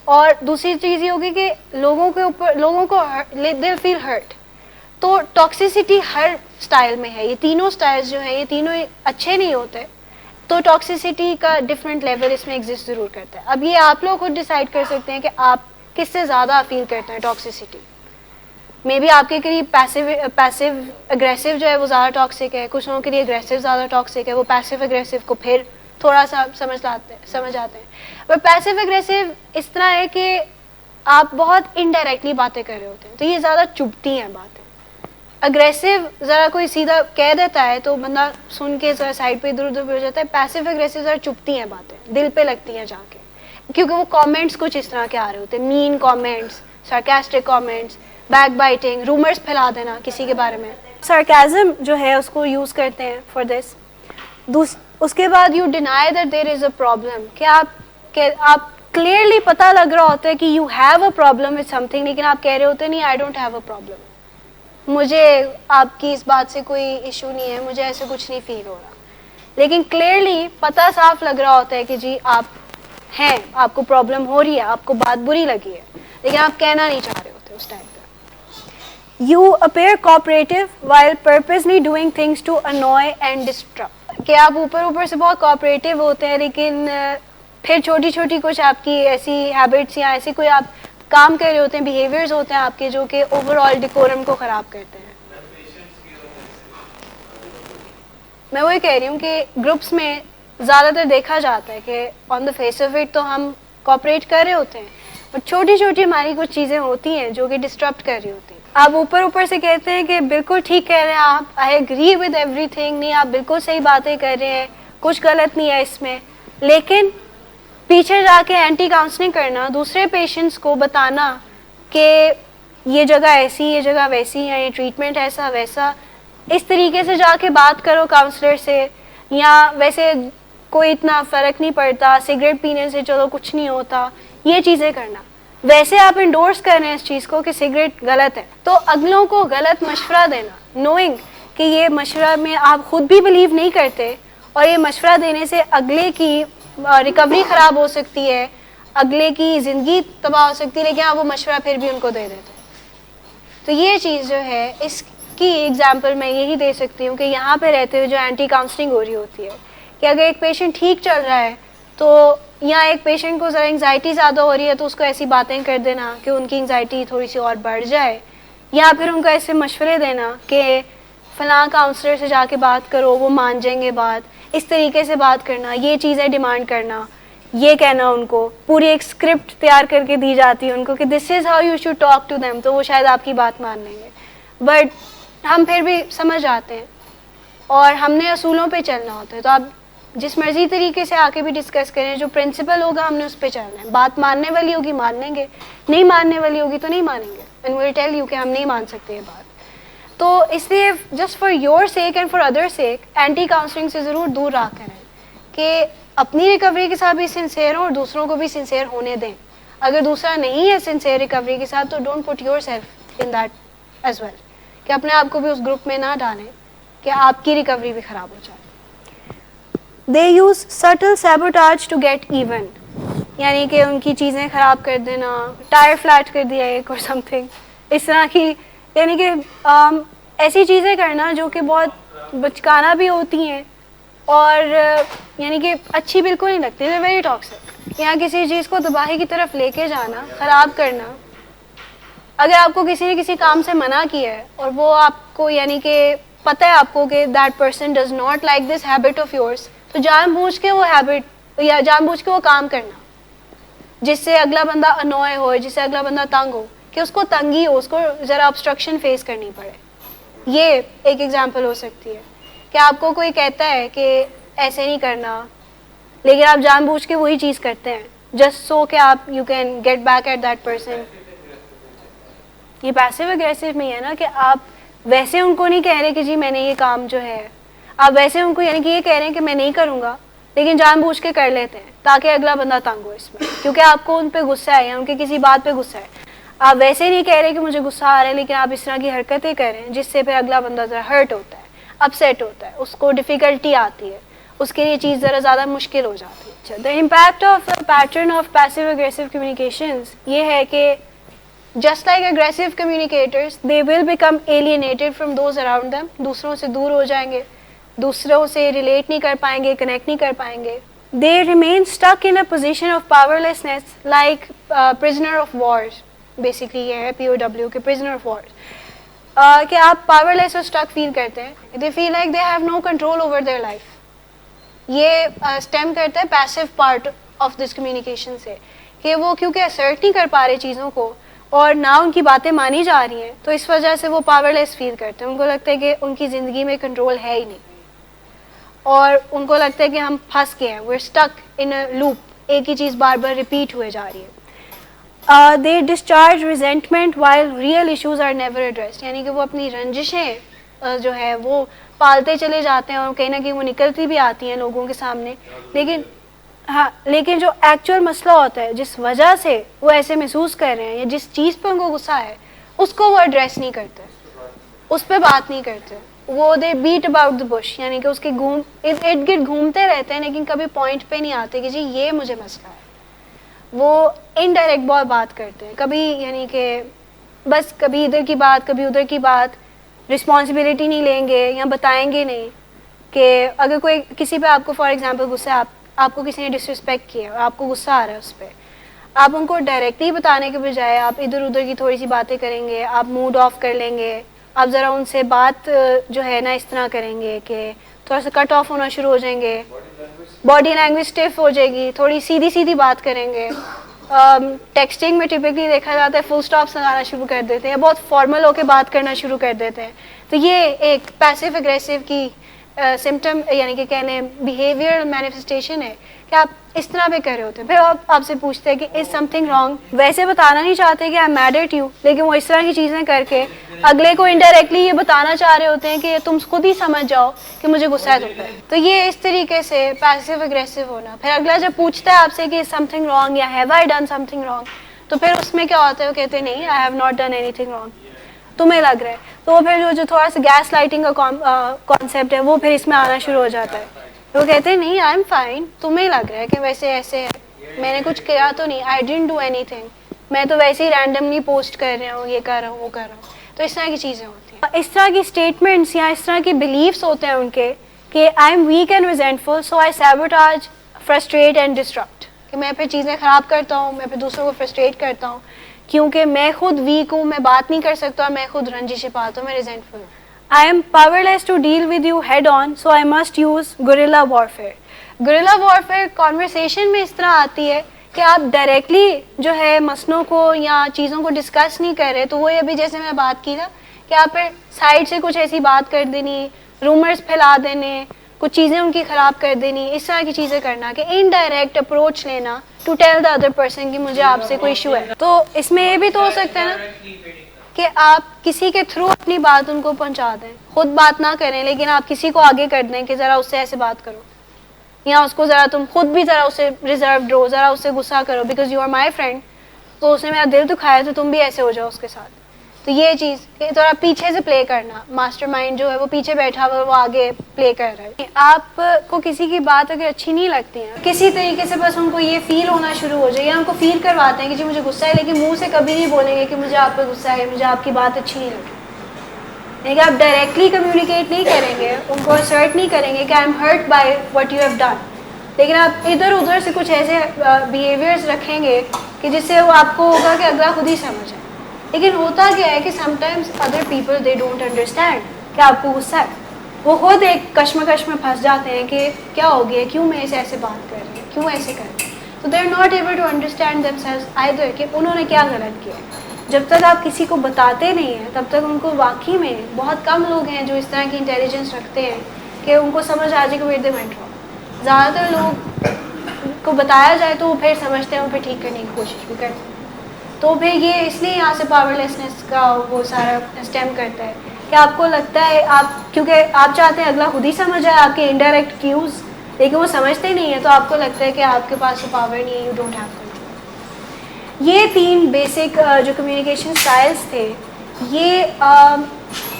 اور دوسری چیز یہ ہوگی کہ لوگوں کے اوپر, لوگوں کو دے فیل ہرٹ. تو ٹاکسیسٹی ہر سٹائل میں ہے. یہ تینوں سٹائلز جو ہیں یہ تینوں اچھے نہیں ہوتے, تو ٹاکسیسٹی کا ڈفرینٹ لیول اس میں ایگزسٹ ضرور کرتا ہے. اب یہ آپ لوگ خود ڈیسائیڈ کر سکتے ہیں کہ آپ کس سے زیادہ فیل کرتے ہیں ٹاکسیسٹی. مے بی آپ کے قریب پیسو اگریسو جو ہے وہ زیادہ ٹاکسک ہے, کچھ لوگوں کے لیے اگریسو زیادہ ٹاکسک ہے, وہ پیسو اگریسو کو پھر تھوڑا سا سمجھ آتے ہیں. پر پیسو اگریسو اس طرح ہے کہ آپ بہت انڈائریکٹلی باتیں کر رہے ہوتے ہیں, تو یہ زیادہ چبھتی ہیں باتیں. اگریسو ذرا کوئی سیدھا کہہ دیتا ہے تو بندہ سن کے ذرا سائڈ پہ ادھر ادھر ہو جاتا ہے. پیسو اگریسو ذرا چبھتی ہیں باتیں, دل پہ لگتی ہیں جا کے, کیونکہ وہ کامنٹس کچھ اس طرح کے آ رہے ہوتے ہیں, mean comments, sarcastic comments, backbiting, rumours پھیلا دینا کسی کے بارے میں. سارکازم جو ہے اس کو یوز کرتے ہیں فار دس. اس کے بعد you deny that there is a problem, کہ آپ کلیئرلی پتہ لگ رہا ہوتا ہے کہ you have a problem with some thing, لیکن آپ کہہ رہے ہوتے ہیں نہیں I don't have a problem, مجھے آپ کی اس بات سے کوئی ایشو نہیں ہے, مجھے ایسے کچھ نہیں فیل ہو رہا. لیکن کلیئرلی پتہ صاف لگ رہا ہوتا ہے کہ جی آپ ہیں, آپ کو پرابلم ہو رہی ہے, آپ کو بات بری لگی ہے, لیکن آپ کہنا نہیں چاہ رہے ہوتے اس ٹائم پہ. You appear cooperative while purposely doing things to annoy and disrupt. کہ آپ اوپر سے بہت کوآپریٹیو ہوتے ہیں, لیکن پھر چھوٹی چھوٹی کچھ آپ کی ایسی ہیبٹس یا ایسی کوئی آپ کام کر رہے ہوتے ہیں, بیہیویئرز ہوتے ہیں آپ کے جو کہ اوور آل ڈیکورم کو خراب کرتے ہیں. میں وہی کہہ رہی ہوں کہ گروپس میں زیادہ تر دیکھا جاتا ہے کہ آن دا فیس آف اٹ تو ہم کوآپریٹ کر رہے ہوتے ہیں, اور چھوٹی چھوٹی ہماری کچھ چیزیں ہوتی ہیں جو کہ ڈسٹرپٹ کر رہی ہوتی ہیں. آپ اوپر سے کہتے ہیں کہ بالکل ٹھیک کہہ رہے ہیں آپ, I agree with every thing, نہیں آپ بالکل صحیح باتیں کر رہے ہیں, کچھ غلط نہیں ہے اس میں, لیکن پیچھے جا کے اینٹی کاؤنسلنگ کرنا, دوسرے پیشنٹس کو بتانا کہ یہ جگہ ایسی, یہ جگہ ویسی, یا یہ ٹریٹمنٹ ایسا ویسا, اس طریقے سے جا کے بات کرو کاؤنسلر سے. یا ویسے کوئی اتنا فرق نہیں پڑتا, سگریٹ پینے سے چلو کچھ نہیں ہوتا, یہ چیزیں کرنا. ویسے آپ انڈورس کر رہے ہیں اس چیز کو کہ سگریٹ غلط ہے, تو اگلوں کو غلط مشورہ دینا, نوئنگ کہ یہ مشورہ میں آپ خود بھی بلیو نہیں کرتے, اور یہ مشورہ دینے سے اگلے کی ریکوری خراب ہو سکتی ہے, اگلے کی زندگی تباہ ہو سکتی ہے, لیکن آپ وہ مشورہ پھر بھی ان کو دے دیتے. تو یہ چیز جو ہے, اس کی ایگزامپل میں یہی دے سکتی ہوں کہ یہاں پہ رہتے ہوئے جو اینٹی کاؤنسلنگ ہو رہی ہوتی ہے, کہ اگر ایک پیشنٹ ٹھیک چل رہا ہے تو یا ایک پیشنٹ کو ذرا انگزائٹی زیادہ ہو رہی ہے تو اس کو ایسی باتیں کر دینا کہ ان کی انگزائٹی تھوڑی سی اور بڑھ جائے, یا پھر ان کو ایسے مشورے دینا کہ فلاں کاؤنسلر سے جا کے بات کرو, وہ مان جائیں گے بات, اس طریقے سے بات کرنا, یہ چیزیں ڈیمانڈ کرنا, یہ کہنا, ان کو پوری ایک اسکرپٹ تیار کر کے دی جاتی ہے ان کو کہ this is how you should talk to them, تو وہ شاید آپ کی بات مان لیں گے. بٹ ہم پھر بھی سمجھ آتے ہیں اور ہم نے اصولوں پہ چلنا ہوتا ہے. تو آپ جس مرضی طریقے سے آ کے بھی ڈسکس کریں, جو پرنسپل ہوگا ہم نے اس پہ چلنا ہے. بات ماننے والی ہوگی مان لیں گے, نہیں ماننے والی ہوگی تو نہیں مانیں گے, اینڈ ویل ٹیل یو کہ ہم نہیں مان سکتے یہ بات. تو اس لیے just for your sake and for other sake anti counselling سے ضرور دور رہا کریں, کہ اپنی ریکوری کے ساتھ بھی سنسیئر ہوں اور دوسروں کو بھی سنسیئر ہونے دیں. اگر دوسرا نہیں ہے سنسیئر ریکوری کے ساتھ تو don't put yourself in that as well, کہ اپنے آپ کو بھی اس گروپ میں نہ ڈالیں کہ آپ کی ریکوری بھی خراب ہو جائے. They use subtle sabotage to get even, یعنی کہ ان کی چیزیں خراب کر دینا, ٹائر فلیٹ کر دیا ایک اور سم تھنگ اس طرح کی, یعنی کہ ایسی چیزیں کرنا جو کہ بہت بچکانہ بھی ہوتی ہیں اور یعنی کہ اچھی بالکل نہیں لگتی. They very toxic. یہاں کسی چیز کو تباہی کی طرف لے کے جانا, خراب کرنا. اگر آپ کو کسی نے کسی کام سے منع کیا ہے اور وہ آپ کو یعنی کہ پتہ ہے آپ کو کہ that person does not like this habit of yours, تو جان بوجھ کے وہ ہیبٹ یا جان بوجھ کے وہ کام کرنا جس سے اگلا بندہ انوائے ہو, جس سے اگلا بندہ تنگ ہو, کہ اس کو تنگی ہو, اس کو ذرا obstruction فیس کرنی پڑے. یہ ایک ایگزامپل ہو سکتی ہے کہ آپ کو کوئی کہتا ہے کہ ایسے نہیں کرنا, لیکن آپ جان بوجھ کے وہی چیز کرتے ہیں جسٹ سو کہ آپ you can get back at that person. یہ پیسو اگریسو میں ہے نا, کہ آپ ویسے ان کو نہیں کہہ رہے کہ جی میں نے یہ کام جو ہے, آپ ویسے ان کو یعنی کہ یہ کہہ رہے ہیں کہ میں نہیں کروں گا, لیکن جان بوجھ کے کر لیتے ہیں تاکہ اگلا بندہ تنگ ہو اس میں, کیونکہ آپ کو ان پہ غصہ ہے یا ان کی کسی بات پہ غصہ ہے. آپ ویسے نہیں کہہ رہے کہ مجھے غصہ آ رہا ہے, لیکن آپ اس طرح کی حرکتیں کر رہے ہیں جس سے پھر اگلا بندہ ذرا ہرٹ ہوتا ہے, اپسیٹ ہوتا ہے, اس کو ڈیفیکلٹی آتی ہے, اس کے لیے چیز ذرا زیادہ مشکل ہو جاتی ہے. The impact of pattern of passive aggressive communications یہ ہے کہ just like aggressive communicators, they will become alienated from those around them. دوسروں سے دور ہو جائیں گے, دوسروں سے ریلیٹ نہیں کر پائیں گے, کنیکٹ نہیں کر پائیں گے. They remain stuck in a position of powerlessness like prisoner of wars. Basically یہ ہے POW کہ prisoner of wars. کہ آپ powerless اور stuck feel کرتے ہیں. They feel like they have no control over their life. یہ stem کرتا ہے passive part of this communication سے, کہ وہ کیونکہ assert نہیں کر پا رہے چیزوں کو اور نہ ان کی باتیں مانی جا رہی ہیں, تو اس وجہ سے وہ پاورلیس فیل کرتے ہیں. ان کو لگتا ہے کہ ان کی زندگی میں کنٹرول ہے ہی نہیں, اور ان کو لگتا ہے کہ ہم پھنس گئے ہیں, we're stuck in a loop, ایک ہی چیز بار بار ریپیٹ ہوئے جا رہی ہے. They discharge resentment while real issues are never addressed. یعنی کہ وہ اپنی رنجشیں جو ہے وہ پالتے چلے جاتے ہیں اور کہیں نہ کہیں وہ نکلتی بھی آتی ہیں لوگوں کے سامنے, لیکن جو ایکچوئل مسئلہ ہوتا ہے جس وجہ سے وہ ایسے محسوس کر رہے ہیں یا جس چیز پہ ان کو غصہ ہے اس کو وہ ایڈریس نہیں کرتے, اس پہ بات نہیں کرتے. وہ دے بیٹ اباؤٹ دا بش, یعنی کہ اس کے ارد گرد گھومتے رہتے ہیں لیکن کبھی پوائنٹ پہ نہیں آتے کہ جی یہ مجھے مسئلہ ہے. وہ انڈائریکٹ بہت بات کرتے ہیں, کبھی یعنی کہ بس کبھی ادھر کی بات کبھی ادھر کی بات, رسپانسبلٹی نہیں لیں گے یا بتائیں گے نہیں. کہ اگر کوئی کسی پہ آپ کو فار ایگزامپل غصہ ہے, آپ کو کسی نے ڈس رسپیکٹ کیا اور آپ کو غصہ آ رہا ہے اس پہ, آپ ان کو ڈائریکٹلی بتانے کے بجائے آپ ادھر ادھر کی تھوڑی سی باتیں کریں گے, آپ موڈ آف کر لیں گے, آپ ذرا ان سے بات جو ہے نا اس طرح کریں گے کہ تھوڑا سا کٹ آف ہونا شروع ہو جائیں گے, باڈی لینگویج اسٹیف ہو جائے گی, تھوڑی سیدھی سیدھی بات کریں گے. ٹیکسٹنگ میں ٹپکلی دیکھا جاتا ہے فل اسٹاپس لگانا شروع کر دیتے ہیں, بہت فارمل ہو کے بات کرنا شروع کر دیتے ہیں. تو یہ ایک پیسو اگریسو کی سمٹم یعنی کہ کہہ لیں بیہیویئر مینیفیسٹیشن ہے کہ آپ اس طرح پہ کر رہے ہوتے ہیں. پھر آپ سے پوچھتے ہیں کہ از سم تھنگ رانگ. ویسے بتانا نہیں چاہتے کہ I am mad at you, لیکن وہ اس طرح کی چیزیں کر کے اگلے کو انڈائریکٹلی یہ بتانا چاہ رہے ہوتے ہیں کہ تم خود ہی سمجھ جاؤ کہ مجھے غصہ ہے تم پہ. تو یہ اس طریقے سے پیسیو اگریسو ہونا. پھر اگلا جب پوچھتا ہے آپ سے کہ سم تھنگ رانگ یا have I done some thing wrong, تو پھر اس میں کیا ہوتا ہے, وہ کہتے ہیں نہیں I have not done any thing wrong, تمہیں لگ رہا ہے. تو وہ پھر جو تھوڑا سا گیس لائٹنگ کا کانسیپٹ ہے وہ پھر اس میں آنا شروع ہو جاتا ہے. وہ کہتے ہیں نہیں آئی ایم فائن, تمہیں لگ رہا ہے کہ ویسے ایسے ہے, میں نے کچھ کیا تو نہیں, I didn't do any thing, میں تو ویسے ہی رینڈملی پوسٹ کر رہا ہوں, یہ کر رہا ہوں وہ کر رہا ہوں. تو اس طرح کی چیزیں ہوتی ہیں. اس طرح کی اسٹیٹمنٹس یا اس طرح کے بلیفس ہوتے ہیں ان کے کہ I am weak and ریزینٹفل so I sabotage frustrate and district, کہ میں پھر چیزیں خراب کرتا ہوں, میں پھر دوسروں کو فرسٹریٹ کرتا ہوں کیونکہ میں خود ویک ہوں, میں بات نہیں کر سکتا, میں خود رنجش پاتا ہوں, میں ریزینٹفل ہوں. I am powerless to deal with you head on, so I must use guerrilla warfare. guerrilla warfare conversation میں اس طرح آتی ہے کہ آپ ڈائریکٹلی جو ہے مسئلوں کو یا چیزوں کو ڈسکس نہیں کر رہے, تو وہ ابھی جیسے میں بات کی نا کہ آپ پھر سائڈ سے کچھ ایسی بات کر دینی, رومرز پھیلا دینے, کچھ چیزیں ان کی خراب کر دینی, اس طرح کی چیزیں کرنا کہ انڈائریکٹ اپروچ لینا to tell the other person کہ مجھے آپ سے کوئی ایشو ہے. تو اس میں یہ بھی تو ہو سکتا ہے نا کہ آپ کسی کے تھرو اپنی بات ان کو پہنچا دیں, خود بات نہ کریں لیکن آپ کسی کو آگے کر دیں کہ ذرا اس سے ایسے بات کرو, یا اس کو ذرا تم خود بھی ذرا اس سے ریزروڈ رہو, ذرا اس سے غصہ کرو because you are my friend, تو اس نے میرا دل دکھایا تو تم بھی ایسے ہو جاؤ اس کے ساتھ. تو یہ چیز تھوڑا پیچھے سے پلے کرنا, ماسٹر مائنڈ جو ہے وہ پیچھے بیٹھا ہوا وہ آگے پلے کر رہا ہے. آپ کو کسی کی بات اگر اچھی نہیں لگتی ہے کسی طریقے سے بس ان کو یہ فیل ہونا شروع ہو جائے, یا ان کو فیل کرواتے ہیں کہ جی مجھے غصہ ہے, لیکن منہ سے کبھی نہیں بولیں گے کہ مجھے آپ پہ غصہ ہے, مجھے آپ کی بات اچھی نہیں لگی. لیکن آپ ڈائریکٹلی کمیونیکیٹ نہیں کریں گے, ان کو اسرٹ نہیں کریں گے کہ I am hurt by what you have done, لیکن آپ ادھر ادھر سے کچھ ایسے بیہیویئرز رکھیں گے کہ جس سے وہ آپ کو ہوگا کہ اگلا خود ہی سمجھ آئے. لیکن ہوتا کیا ہے کہ some times other people they don't understand کہ آپ کو غصہ ہے, وہ خود ایک کشمکش میں پھنس جاتے ہیں کہ کیا ہو گیا, کیوں میں اسے ایسے بات کر رہی ہوں, کیوں ایسے کر رہی ہوں. تو they are not able to understand themselves either کہ انہوں نے کیا غلط کیا. جب تک آپ کسی کو بتاتے نہیں ہیں تب تک ان کو واقعی میں بہت کم لوگ ہیں جو اس طرح کی انٹیلیجنس رکھتے ہیں کہ ان کو سمجھ آ جائے کہ ویئر دے وینٹ رانگ. زیادہ تر لوگ کو بتایا جائے تو وہ پھر سمجھتے ہیں, وہ پھر ٹھیک کرنے کی کوشش بھی کرتے ہیں. تو پھر یہ اس لیے یہاں سے پاورلیسنس کا وہ سارا اسٹیم کرتا ہے کہ آپ کو لگتا ہے آپ کیونکہ آپ چاہتے ہیں اگلا خود ہی سمجھ آئے آپ کے انڈائریکٹ کیوز, لیکن وہ سمجھتے نہیں ہیں, تو آپ کو لگتا ہے کہ آپ کے پاس پاور نہیں ہے, یو ڈونٹ ہیو کنٹرول. یہ 3 بیسک جو کمیونیکیشن اسٹائلس تھے یہ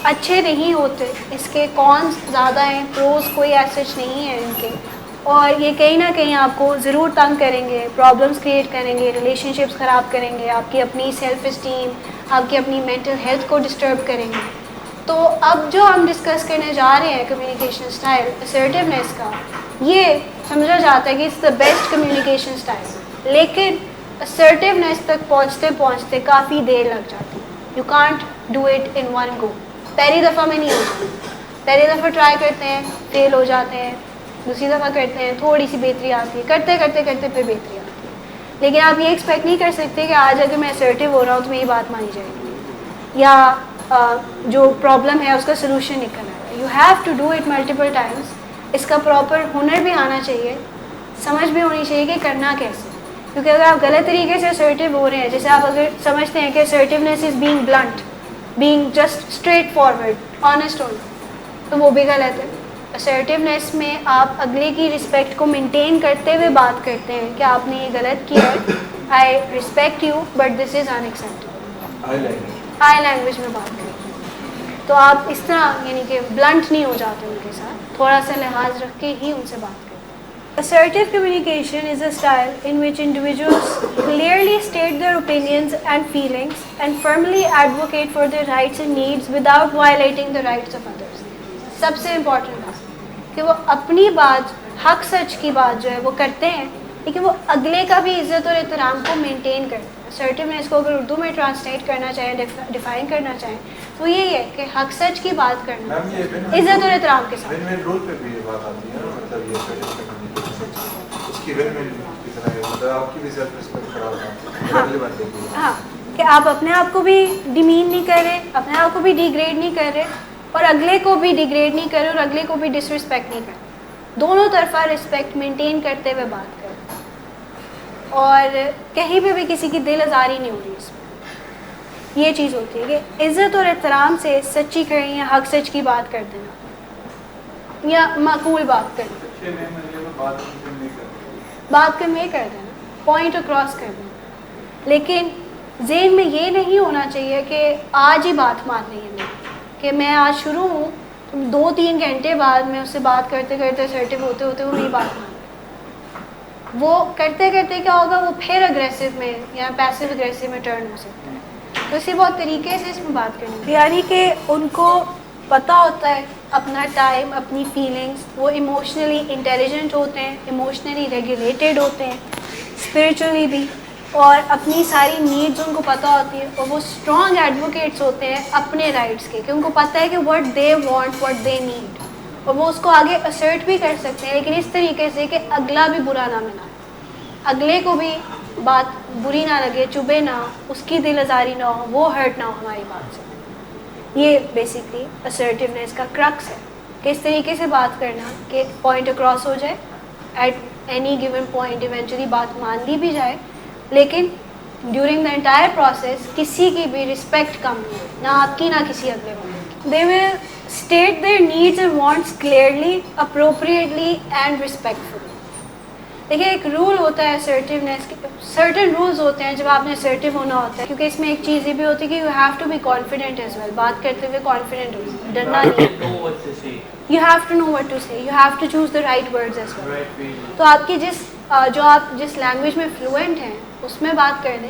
اچھے نہیں ہوتے, اس کے کونس زیادہ ہیں, پروز کوئی ایسج نہیں ہے ان کے, اور یہ کہیں نہ کہیں آپ کو ضرور تنگ کریں گے, پرابلمس کریٹ کریں گے, ریلیشن شپس خراب کریں گے, آپ کی اپنی سیلف اسٹیم, آپ کی اپنی مینٹل ہیلتھ کو ڈسٹرب کریں گے. تو اب جو ہم ڈسکس کرنے جا رہے ہیں کمیونیکیشن اسٹائل اسرٹیونیس کا, یہ سمجھا جاتا ہے کہ it's the best communication style, لیکن اسرٹیونیس تک پہنچتے پہنچتے کافی دیر لگ جاتی ہے. You can't do it in one go, پہلی دفعہ میں نہیں ہوتا, پہلی دفعہ ٹرائی کرتے ہیں فیل ہو جاتے ہیں, دوسری دفعہ کرتے ہیں تھوڑی سی بہتری آتی ہے, کرتے کرتے کرتے پھر بہتری آتی ہے. لیکن آپ یہ ایکسپیکٹ نہیں کر سکتے کہ آج اگر میں اسرٹیو ہو رہا ہوں تو میری بات مانی جائے گی یا جو پرابلم ہے اس کا سلوشن نکل آئے گا. You have to do it multiple times. اس کا پراپر ہنر بھی آنا چاہیے, سمجھ بھی ہونی چاہیے کہ کرنا کیسے, کیونکہ اگر آپ غلط طریقے سے اسرٹیو ہو رہے ہیں, جیسے آپ اگر سمجھتے ہیں کہ assertiveness is being blunt, being just straight forward, honest ہونا, تو وہ بھی غلط ہے. اسرٹیونیس میں آپ اگلے کی رسپیکٹ کو مینٹین کرتے ہوئے بات کرتے ہیں کہ آپ نے یہ غلط کیا ہے, I respect you but this is unacceptable, I language میں بات کریں. تو آپ اس طرح یعنی کہ بلنٹ نہیں ہو جاتے ان کے ساتھ, تھوڑا سا لحاظ رکھ کے ہی ان سے بات کریں. Assertive communication is a style in which individuals clearly state their opinions and feelings and firmly advocate for their rights and needs without violating the rights of others. سب سے امپورٹنٹ بات کہ وہ اپنی بات, حق سچ کی بات جو ہے وہ کرتے ہیں, لیکن وہ اگلے کا بھی عزت اور احترام کو مینٹین کرتے ہیں. اسرٹیونیس کو اگر اردو میں ٹرانسلیٹ کرنا چاہیں, ڈیفائن کرنا چاہیں, تو یہی ہے کہ حق سچ کی بات کرنا عزت اور احترام کے ساتھ. رول پہ بھی یہ بات آتی ہے, مطلب یہ اس کی مطلب آپ کی بھی سیلف ریسپیکٹ خراب. ہاں کہ آپ اپنے آپ کو بھی ڈیمین نہیں کر رہے, اپنے آپ کو بھی ڈیگریڈ نہیں کر رہے, اور اگلے کو بھی ڈیگریڈ نہیں کریں اور اگلے کو بھی ڈس رسپیکٹ نہیں کریں، دونوں طرفہ رسپیکٹ مینٹین کرتے ہوئے بات کریں، اور کہیں پہ بھی کسی کی دل آزاری نہیں ہو رہی اس میں. یہ چیز ہوتی ہے کہ عزت اور احترام سے سچی کہیں یا حق سچ کی بات کر دینا یا معقول بات کرنا، بات کنوے کر دینا، پوائنٹ اکراس کر دینا. لیکن ذہن میں یہ نہیں ہونا چاہیے کہ آج ہی بات ماننی ہے کہ میں آج شروع ہوں، 2-3 گھنٹے بعد میں اس سے بات کرتے کرتے assertive ہوتے ہوتے وہ نہیں بات مان، وہ کرتے کرتے کیا ہوگا، وہ پھر اگریسو میں یا پیسو اگریسو میں ٹرن ہو سکتا ہے. تو اسی بہت طریقے سے اس میں بات کرنی ہے، یعنی کہ ان کو پتہ ہوتا ہے اپنا ٹائم، اپنی فیلنگس، وہ ایموشنلی انٹیلیجنٹ ہوتے ہیں، ایموشنلی ریگولیٹڈ ہوتے ہیں، اسپریچولی بھی، اور اپنی ساری نیڈز ان کو پتہ ہوتی ہے، اور وہ اسٹرانگ ایڈوکیٹس ہوتے ہیں اپنے رائٹس کے، کہ ان کو پتہ ہے کہ what they want, what they need, اور وہ اس کو آگے اسرٹ بھی کر سکتے ہیں، لیکن اس طریقے سے کہ اگلا بھی برا نہ منائے، اگلے کو بھی بات بری نہ لگے، چبھے نہ، اس کی دل آزاری نہ ہو، وہ ہرٹ نہ ہو ہماری بات سے. یہ بیسکلی اسرٹیونیس کا کرکس ہے کہ اس طریقے سے بات کرنا کہ پوائنٹ اکراس ہو جائے، at any given point eventually بات مان لی بھی جائے، لیکن ڈیورنگ دا انٹائر پروسیس کسی کی بھی رسپیکٹ کم نہیں ہو، نہ آپ کی نہ کسی اگلے والے. They will state their needs and wants clearly, appropriately and respectfully. دیکھیے ایک رول ہوتا ہے اسرٹیونیس کے، سرٹن رولز ہوتے ہیں جب آپ نے اسرٹیو ہونا ہوتا ہے، کیونکہ اس میں ایک چیز یہ بھی ہوتی ہے کہ you have to be confident as well, بات کرتے ہوئے کانفیڈنٹ ہونا، ڈرنا نہیں. You have to know what to say, you have to choose the right words as well. تو آپ کی جو آپ جس لینگویج میں فلوئنٹ ہیں اس میں بات کر دیں،